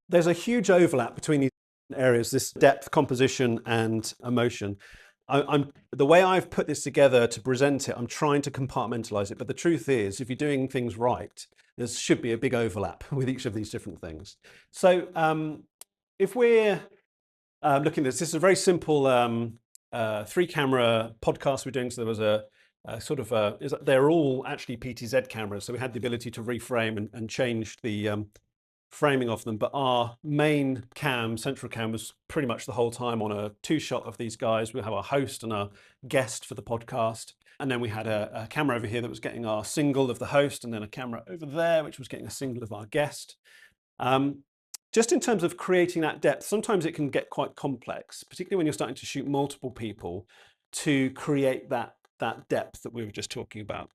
There's a huge overlap between these areas, this depth, composition, and emotion. The way I've put this together to present it, I'm trying to compartmentalize it. But the truth is, if you're doing things right, there should be a big overlap with each of these different things. So if we're looking at this is a very simple 3-camera podcast we're doing. So there was they're all actually PTZ cameras. So we had the ability to reframe and change the framing of them, but our main central cam was pretty much the whole time on a 2-shot of these guys. We have our host and our guest for the podcast. And then we had a camera over here that was getting our single of the host, and then a camera over there, which was getting a single of our guest. Just in terms of creating that depth, sometimes it can get quite complex, particularly when you're starting to shoot multiple people to create that depth that we were just talking about.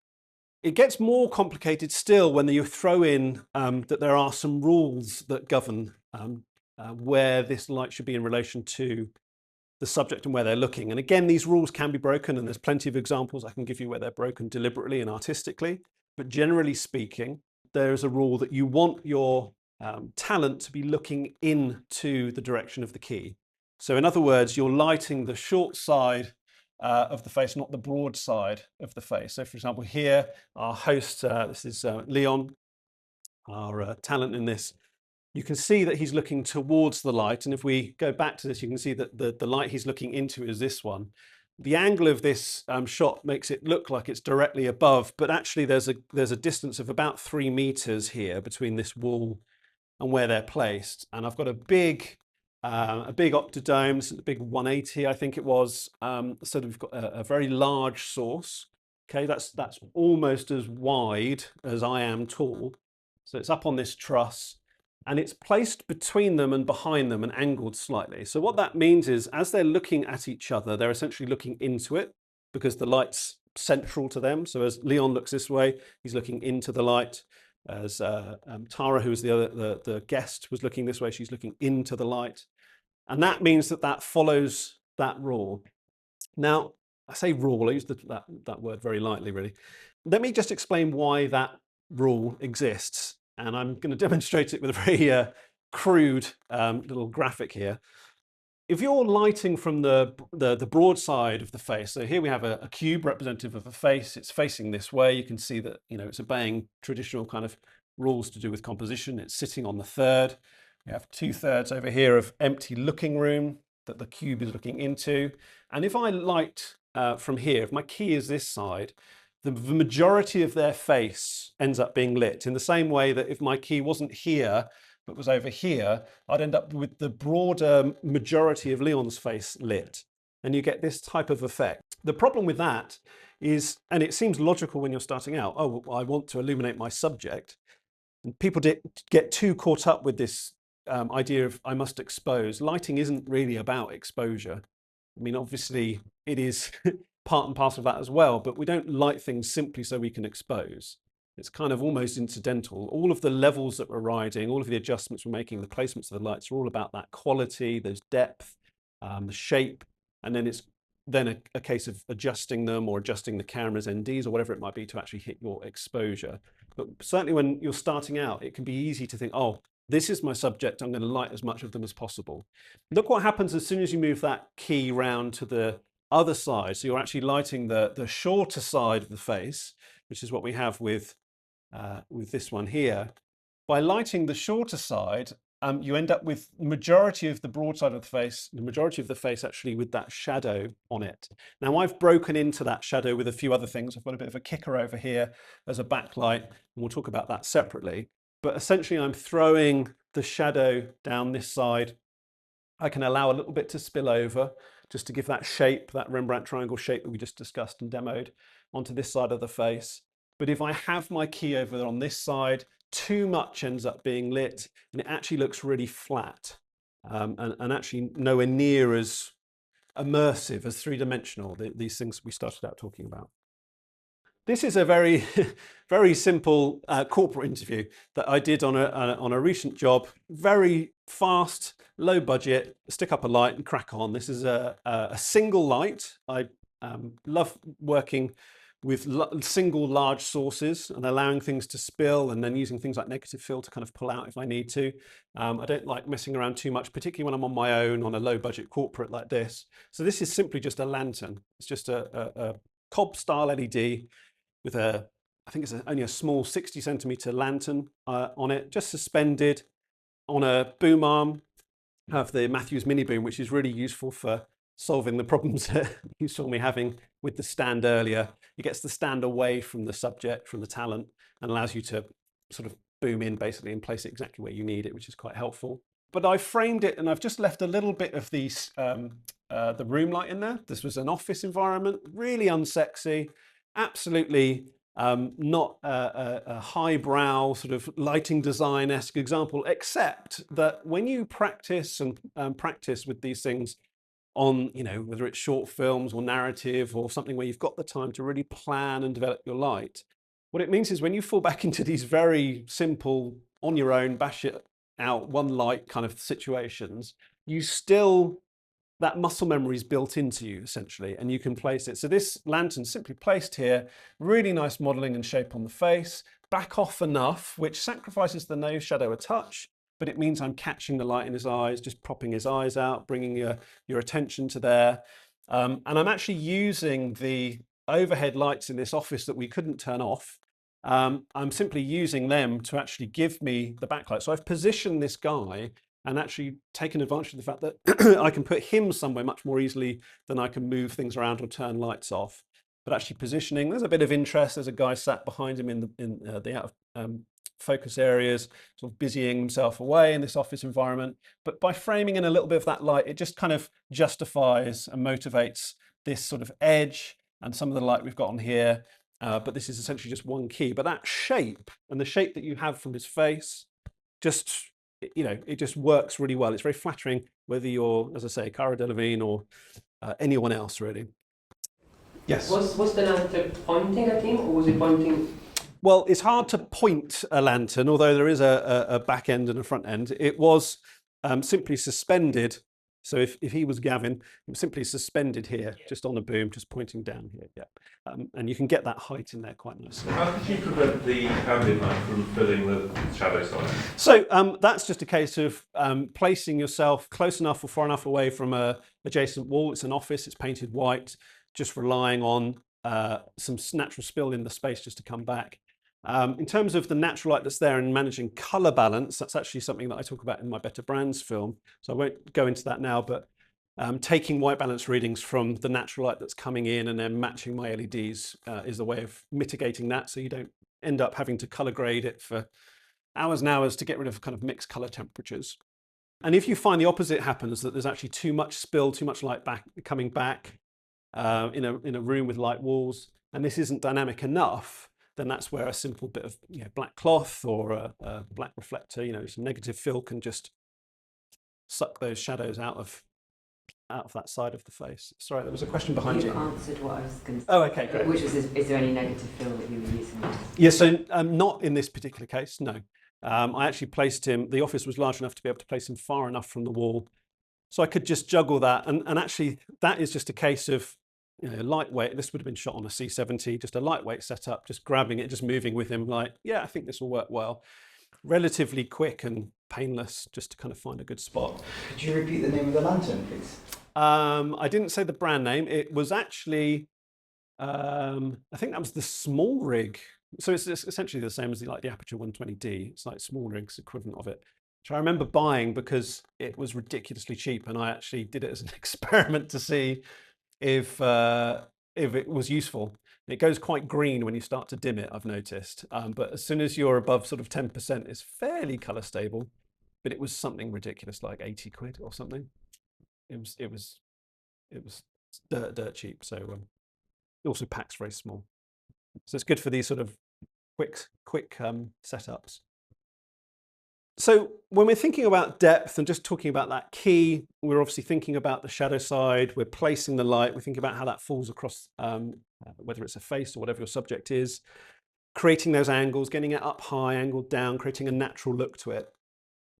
It gets more complicated still when you throw in that there are some rules that govern where this light should be in relation to the subject and where they're looking. And again, these rules can be broken, and there's plenty of examples I can give you where they're broken deliberately and artistically. But generally speaking, there is a rule that you want your talent to be looking into the direction of the key. So in other words, you're lighting the short side of the face, not the broad side of the face. So for example, here, our host, this is Leon, our talent in this. You can see that he's looking towards the light. And if we go back to this, you can see that the light he's looking into is this one. The angle of this shot makes it look like it's directly above, but actually there's a distance of about 3 meters here between this wall and where they're placed. And I've got a big octodome, a big 180, I think it was. So we've got a very large source. Okay, that's almost as wide as I am tall. So it's up on this truss, and it's placed between them and behind them and angled slightly. So what that means is, as they're looking at each other, they're essentially looking into it because the light's central to them. So as Leon looks this way, he's looking into the light. As Tara, who was the guest, was looking this way, she's looking into the light. And that means that follows that rule. Now, I say rule, I use that word very lightly, really. Let me just explain why that rule exists. And I'm going to demonstrate it with a very crude little graphic here. If you're lighting from the broad side of the face, so here we have a cube representative of a face, it's facing this way. You can see that, it's obeying traditional kind of rules to do with composition. It's sitting on the third. We have 2/3 over here of empty looking room that the cube is looking into. And if I light from here, if my key is this side, the majority of their face ends up being lit, in the same way that if my key wasn't here, but was over here, I'd end up with the broader majority of Leon's face lit. And you get this type of effect. The problem with that is, and it seems logical when you're starting out, oh, well, I want to illuminate my subject. And people get too caught up with this idea of I must expose. Lighting isn't really about exposure. I mean, obviously it is part and parcel of that as well, but we don't light things simply so we can expose. It's kind of almost incidental. All of the levels that we're riding, all of the adjustments we're making, the placements of the lights are all about that quality, there's depth, the shape, and then it's a case of adjusting them or adjusting the camera's NDs or whatever it might be to actually hit your exposure. But certainly when you're starting out, it can be easy to think, oh, this is my subject, I'm going to light as much of them as possible. Look what happens as soon as you move that key round to the other side. So you're actually lighting the shorter side of the face, which is what we have with this one here. By lighting the shorter side, you end up with the majority of the broad side of the face, the majority of the face actually with that shadow on it. Now I've broken into that shadow with a few other things. I've got a bit of a kicker over here as a backlight, and we'll talk about that separately. But essentially I'm throwing the shadow down this side. I can allow a little bit to spill over just to give that shape, that Rembrandt triangle shape that we just discussed and demoed, onto this side of the face. But if I have my key over on this side, too much ends up being lit and it actually looks really flat and actually nowhere near as immersive, as three-dimensional, these things we started out talking about. This is a very, very simple corporate interview that I did on a recent job. Very fast, low budget, stick up a light and crack on. This is a single light. I love working with single large sources and allowing things to spill, and then using things like negative fill to kind of pull out if I need to. I don't like messing around too much, particularly when I'm on my own on a low budget corporate like this. So this is simply just a lantern. It's just a cob style LED with I think it's only a small 60 centimeter lantern on it, just suspended on a boom arm. I have the Matthews mini boom, which is really useful for solving the problems that you saw me having with the stand earlier. It gets the stand away from the subject, from the talent, and allows you to sort of boom in basically and place it exactly where you need it, which is quite helpful. But I framed it and I've just left a little bit of the room light in there. This was an office environment, really unsexy, absolutely not a highbrow sort of lighting design-esque example, except that when you practice and practice with these things on, whether it's short films or narrative or something where you've got the time to really plan and develop your light, what it means is when you fall back into these very simple, on your own, bash it out, one light kind of situations, that muscle memory is built into you essentially, and you can place it. So this lantern simply placed here, really nice modeling and shape on the face, back off enough, which sacrifices the nose shadow a touch, but it means I'm catching the light in his eyes, just propping his eyes out, bringing your attention to there. And I'm actually using the overhead lights in this office that we couldn't turn off. I'm simply using them to actually give me the backlight. So I've positioned this guy and actually taken advantage of the fact that I can put him somewhere much more easily than I can move things around or turn lights off. But actually positioning, there's a bit of interest. There's a guy sat behind him in the out of focus areas, sort of busying himself away in this office environment. But by framing in a little bit of that light, it just kind of justifies and motivates this sort of edge and some of the light we've got on here. But this is essentially just one key. But that shape and the shape that you have from his face, just, it just works really well. It's very flattering, whether you're, as I say, Cara Delevingne or anyone else, really. Yes? Was the lantern pointing at him, or was it pointing? Well, it's hard to point a lantern, although there is a back end and a front end. It was simply suspended. So if he was Gavin, it was simply suspended here, just on a boom, just pointing down here. Yeah, and you can get that height in there quite nicely. How did you prevent the ambient light from filling the shadow side? So that's just a case of placing yourself close enough or far enough away from a adjacent wall. It's an office, it's painted white, just relying on some natural spill in the space just to come back. In terms of the natural light that's there and managing color balance, that's actually something that I talk about in my Better Brands film. So I won't go into that now, but taking white balance readings from the natural light that's coming in and then matching my LEDs is a way of mitigating that. So you don't end up having to color grade it for hours and hours to get rid of kind of mixed color temperatures. And if you find the opposite happens, that there's actually too much spill, too much light coming back in a room with light walls, and this isn't dynamic enough, then that's where a simple bit of black cloth or a black reflector, some negative fill can just suck those shadows out of that side of the face. Sorry, there was a question behind you. You answered what I was going to say. Oh, okay, great. Which was, is there any negative fill that you were using? Yeah, so not in this particular case, no. I actually placed him, the office was large enough to be able to place him far enough from the wall, so I could just juggle that. And actually, that is just a case of lightweight. This would have been shot on a C70, just a lightweight setup, just grabbing it, just moving with him like, yeah, I think this will work well. Relatively quick and painless, just to kind of find a good spot. Could you repeat the name of the lantern, please? I didn't say the brand name. It was actually, I think that was the Small Rig. So it's essentially the same as the Aperture 120D. It's like Small Rig's equivalent of it, which I remember buying because it was ridiculously cheap, and I actually did it as an experiment to see if it was useful. It goes quite green when you start to dim it, I've noticed. But as soon as you're above sort of 10%, it's fairly color stable. But it was something ridiculous, like 80 quid or something. It was dirt cheap. So it also packs very small. So it's good for these sort of quick setups. So when we're thinking about depth and just talking about that key, we're obviously thinking about the shadow side, we're placing the light, we think about how that falls across, whether it's a face or whatever your subject is, creating those angles, getting it up high, angled down, creating a natural look to it.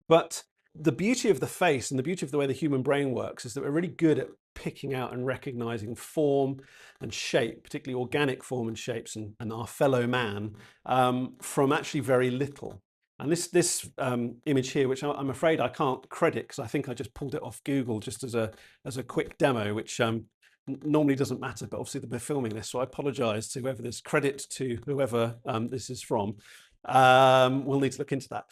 But the beauty of the face and the beauty of the way the human brain works is that we're really good at picking out and recognizing form and shape, particularly organic form and shapes, and our fellow man, from actually very little. And this image here, which I'm afraid I can't credit because I think I just pulled it off Google just as a quick demo, which normally doesn't matter, but obviously they're filming this, so I apologise to whoever this, credit to whoever this is from. We'll need to look into that.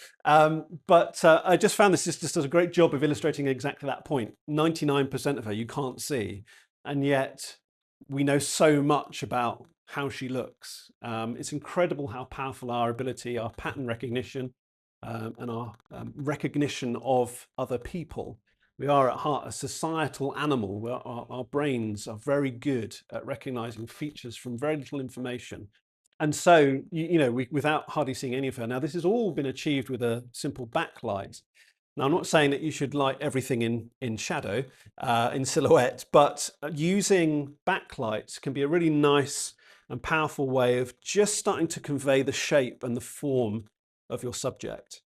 But I just found this just does a great job of illustrating exactly that point. 99% of her you can't see, and yet we know so much about how she looks. It's incredible how powerful our ability, our pattern recognition, and our recognition of other people. We are at heart a societal animal where our brains are very good at recognizing features from very little information. And so, without hardly seeing any of her. Now, this has all been achieved with a simple backlight. Now, I'm not saying that you should light everything in shadow, in silhouette, but using backlights can be a really nice and powerful way of just starting to convey the shape and the form of your subject.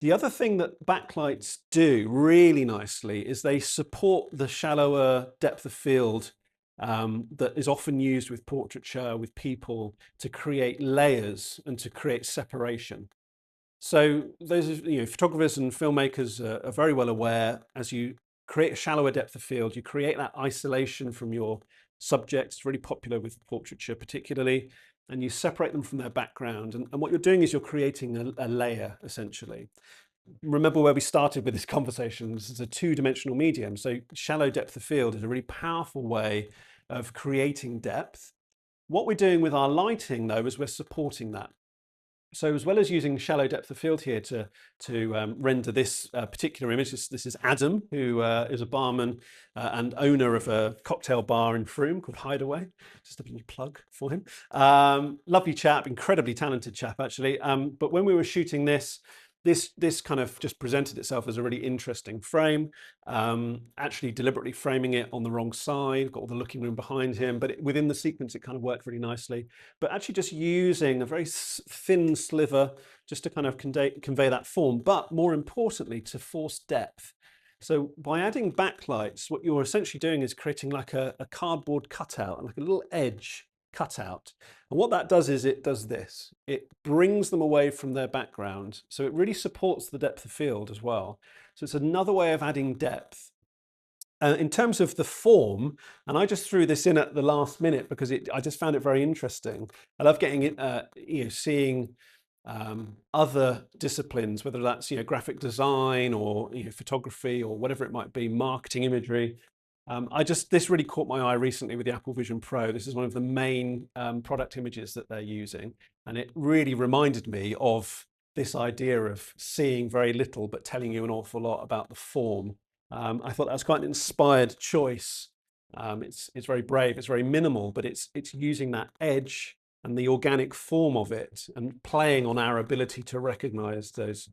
The other thing that backlights do really nicely is they support the shallower depth of field that is often used with portraiture, with people, to create layers and to create separation. So those photographers and filmmakers are very well aware, as you create a shallower depth of field, you create that isolation from your subjects. It's really popular with portraiture particularly, and you separate them from their background. And what you're doing is you're creating a layer, essentially. Remember where we started with this conversation. This is a two-dimensional medium. So shallow depth of field is a really powerful way of creating depth. What we're doing with our lighting, though, is we're supporting that. So as well as using shallow depth of field here to render this particular image, this is Adam, who is a barman and owner of a cocktail bar in Frome called Hideaway. Just a little plug for him. Lovely chap, incredibly talented chap, actually. But when we were shooting this kind of just presented itself as a really interesting frame, actually deliberately framing it on the wrong side, got all the looking room behind him, but within the sequence it kind of worked really nicely. But actually just using a very thin sliver just to kind of convey that form, but more importantly to force depth. So by adding backlights, what you're essentially doing is creating like a cardboard cutout, like a little edge cutout. And what that does is it does this. It brings them away from their background. So it really supports the depth of field as well. So it's another way of adding depth. In terms of the form, and I just threw this in at the last minute because I just found it very interesting. I love getting it, seeing other disciplines, whether that's graphic design or photography or whatever it might be, marketing, imagery. This really caught my eye recently with the Apple Vision Pro. This is one of the main product images that they're using, and it really reminded me of this idea of seeing very little but telling you an awful lot about the form. I thought that was quite an inspired choice. It's very brave, it's very minimal, but it's using that edge and the organic form of it and playing on our ability to recognize those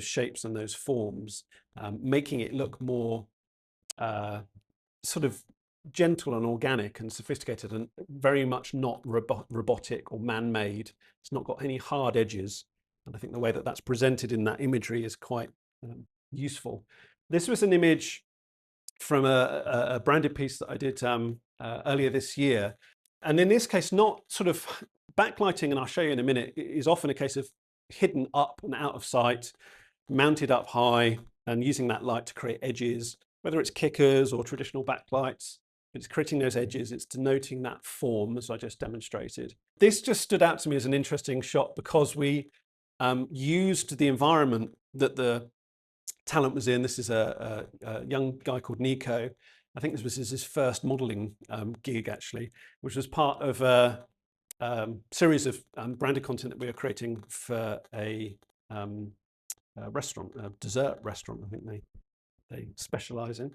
shapes and those forms, making it look more sort of gentle and organic and sophisticated and very much not robotic or man-made. It's not got any hard edges. And I think the way that that's presented in that imagery is quite useful. This was an image from a branded piece that I did earlier this year. And in this case, not sort of backlighting, and I'll show you in a minute, is often a case of hidden up and out of sight, mounted up high, and using that light to create edges, whether it's kickers or traditional backlights. It's creating those edges, it's denoting that form as I just demonstrated. This just stood out to me as an interesting shot because we used the environment that the talent was in. This is a young guy called Nico. I think this was his first modeling gig actually, which was part of a series of branded content that we were creating for a restaurant, a dessert restaurant, I think they specialize in.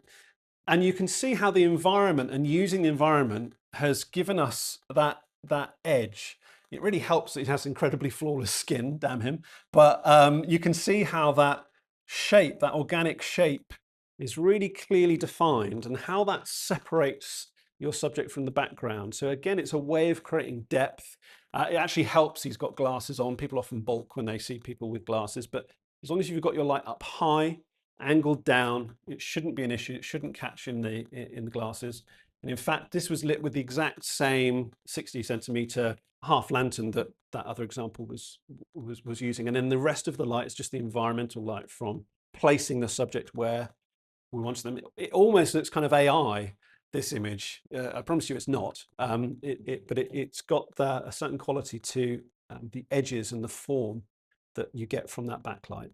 And you can see how the environment and using the environment has given us that edge. It really helps that he has incredibly flawless skin, damn him. But you can see how that shape, that organic shape, is really clearly defined and how that separates your subject from the background. So again, it's a way of creating depth. It actually helps he's got glasses on. People often balk when they see people with glasses, but as long as you've got your light up high, angled down. It shouldn't be an issue. It shouldn't catch in the glasses. And in fact, this was lit with the exact same 60 centimeter half lantern that that other example was using. And then the rest of the light is just the environmental light from placing the subject where we wanted them. It almost looks kind of AI, this image. I promise you it's not. But it's got a certain quality to the edges and the form that you get from that backlight.